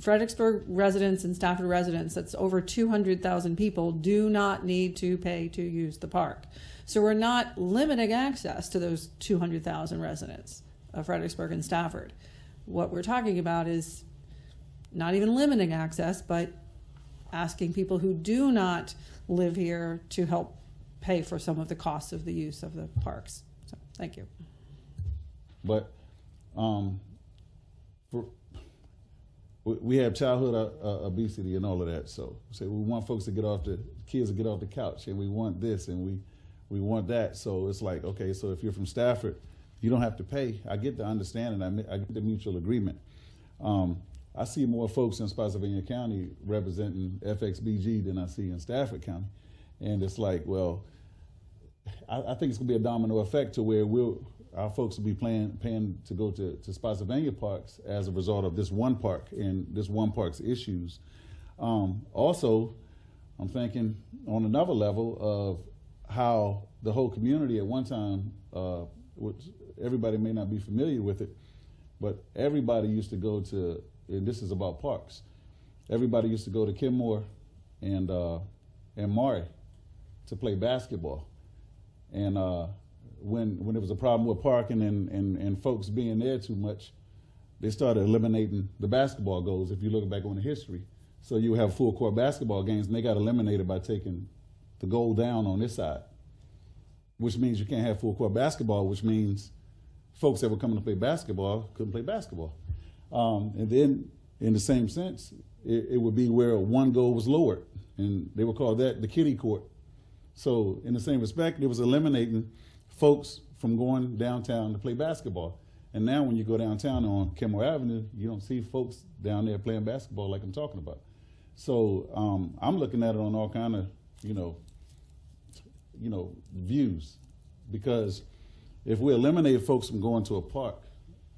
Fredericksburg residents and Stafford residents, that's over 200,000 people, do not need to pay to use the park. So we're not limiting access to those 200,000 residents of Fredericksburg and Stafford. What we're talking about is not even limiting access, but asking people who do not live here to help pay for some of the costs of the use of the parks. So, thank you. But we have childhood obesity and all of that. So we want folks to kids to get off the couch, and we want this and we want that. So it's like, okay, so if you're from Stafford, you don't have to pay. I get the understanding. I get the mutual agreement. I see more folks in Spotsylvania County representing FXBG than I see in Stafford County. And it's like, well, I think it's going to be a domino effect to where our folks will be paying to go to Spotsylvania parks as a result of this one park and this one park's issues. Also, I'm thinking on another level of how the whole community at one time, which everybody may not be familiar with it, but everybody used to go to, and this is about parks, everybody used to go to Kenmore and Maury to play basketball. And when there was a problem with parking and folks being there too much, they started eliminating the basketball goals, if you look back on the history. So you have full court basketball games, and they got eliminated by taking the goal down on this side, which means you can't have full court basketball, which means folks that were coming to play basketball couldn't play basketball. And then in the same sense, it would be where one goal was lowered, and they would call that the kiddie court. So in the same respect, it was eliminating folks from going downtown to play basketball. And now when you go downtown on Kenmore Avenue, you don't see folks down there playing basketball like I'm talking about. So I'm looking at it on all kind of, views, because if we eliminate folks from going to a park,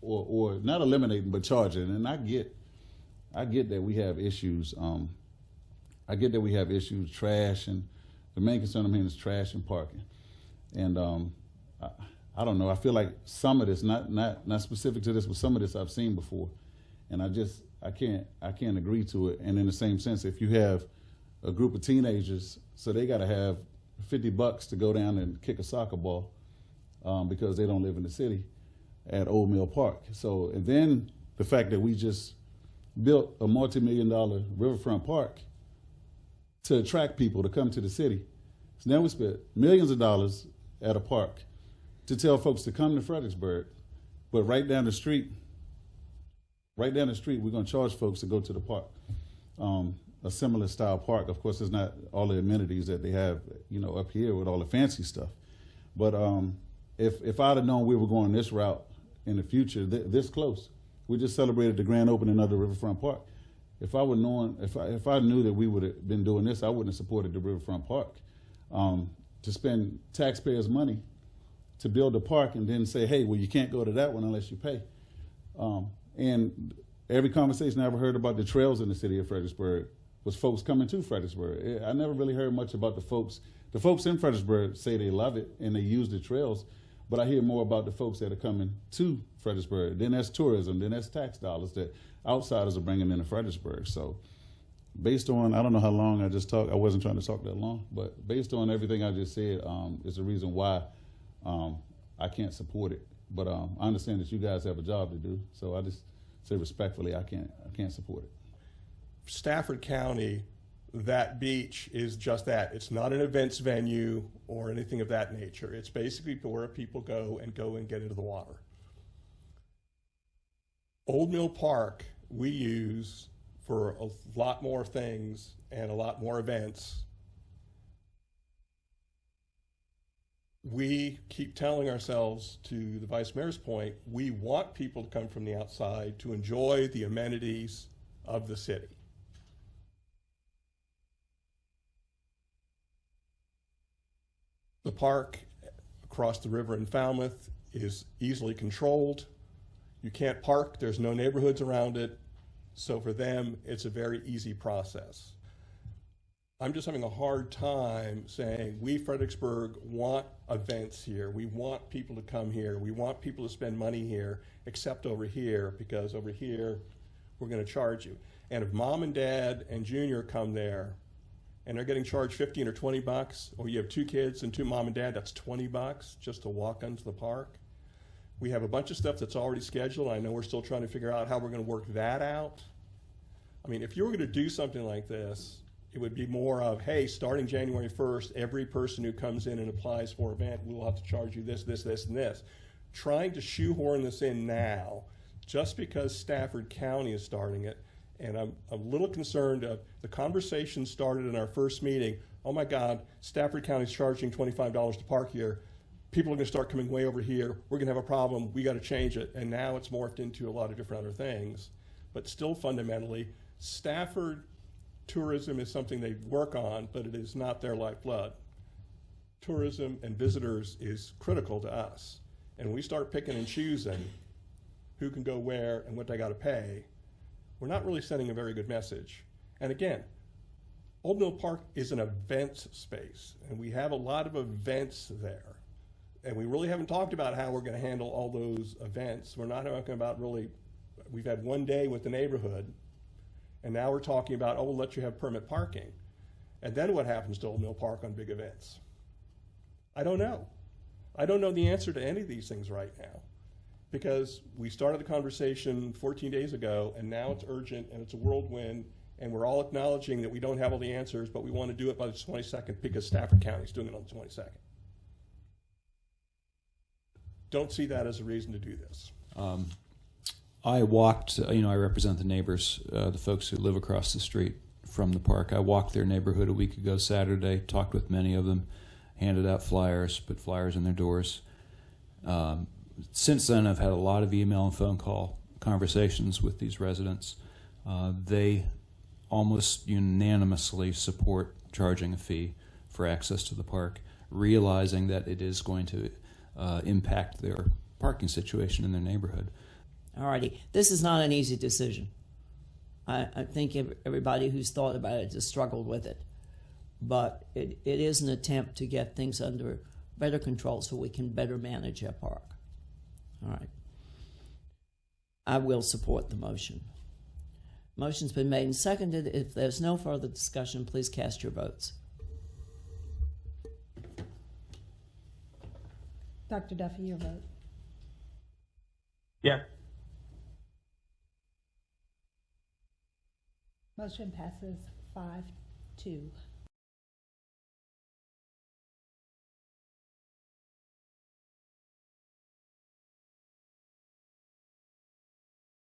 or not eliminating but charging, and I get that we have issues. I get that we have issues, trash, and the main concern I'm hearing is trash and parking. And I don't know. I feel like some of this, not specific to this, but some of this I've seen before, and I can't agree to it. And in the same sense, if you have a group of teenagers, so they got to have $50 to go down and kick a soccer ball because they don't live in the city at Old Mill Park. So, and then the fact that we just built a multi-million-dollar riverfront park to attract people to come to the city. So now we spent millions of dollars at a park to tell folks to come to Fredericksburg, but right down the street, we're going to charge folks to go to the park. A similar style park. Of course, there's not all the amenities that they have, up here with all the fancy stuff. But if I'd have known we were going this route in the future, this close, we just celebrated the grand opening of the Riverfront Park. If I would known, if I knew that we would have been doing this, I wouldn't have supported the Riverfront Park. To spend taxpayers' money to build a park and then say, hey, well, you can't go to that one unless you pay. And every conversation I ever heard about the trails in the city of Fredericksburg was folks coming to Fredericksburg. I never really heard much about the folks. The folks in Fredericksburg say they love it and they use the trails, but I hear more about the folks that are coming to Fredericksburg. Then that's tourism, then that's tax dollars that outsiders are bringing into Fredericksburg. So based on, I don't know how long I just talked, I wasn't trying to talk that long, but based on everything I just said, is the reason why I can't support it. But I understand that you guys have a job to do, so I just say respectfully, I can't support it. Stafford County, that beach is just that. It's not an events venue or anything of that nature. It's basically where people go and get into the water. Old Mill Park we use for a lot more things and a lot more events. We keep telling ourselves, to the Vice Mayor's point, we want people to come from the outside to enjoy the amenities of the city. The park across the river in Falmouth is easily controlled. You can't park, there's no neighborhoods around it, so for them it's a very easy process. I'm just having a hard time saying we Fredericksburg want events here, we want people to come here, we want people to spend money here, except over here, because over here we're going to charge you. And if mom and dad and junior come there and they're getting charged 15 or 20 bucks, or you have 2 kids and 2 mom and dad, that's 20 bucks just to walk onto the park. We have a bunch of stuff that's already scheduled. I know we're still trying to figure out how we're going to work that out. I mean, if you were going to do something like this, it would be more of, hey, starting January 1st, every person who comes in and applies for an event, we'll have to charge you this, this, this, and this. Trying to shoehorn this in now, just because Stafford County is starting it, and I'm a little concerned of the conversation started in our first meeting, oh my God, Stafford County's charging $25 to park here. People are going to start coming way over here. We're going to have a problem. We got to change it. And now it's morphed into a lot of different other things. But still fundamentally, Stafford tourism is something they work on, but it is not their lifeblood. Tourism and visitors is critical to us. And when we start picking and choosing who can go where and what they got to pay, we're not really sending a very good message. And again, Old Mill Park is an events space, and we have a lot of events there. And we really haven't talked about how we're going to handle all those events. We're not talking about really, we've had one day with the neighborhood, and now we're talking about, oh, we'll let you have permit parking. And then what happens to Old Mill Park on big events? I don't know. I don't know the answer to any of these things right now, because we started the conversation 14 days ago, and now it's urgent, and it's a whirlwind, and we're all acknowledging that we don't have all the answers, but we want to do it by the 22nd because Stafford County is doing it on the 22nd. Don't see that as a reason to do this. I walked, I represent the neighbors, the folks who live across the street from the park. I walked their neighborhood a week ago Saturday, talked with many of them, handed out flyers, put flyers in their doors. Since then, I've had a lot of email and phone call conversations with these residents. They almost unanimously support charging a fee for access to the park, realizing that it is going to impact their parking situation in their neighborhood. Alrighty, this is not an easy decision. I think everybody who's thought about it has struggled with it. But it is an attempt to get things under better control so we can better manage our park. All right. I will support the motion. Motion's been made and seconded. If there's no further discussion, please cast your votes. Dr. Duffy, your vote. Yes. Motion passes 5-2.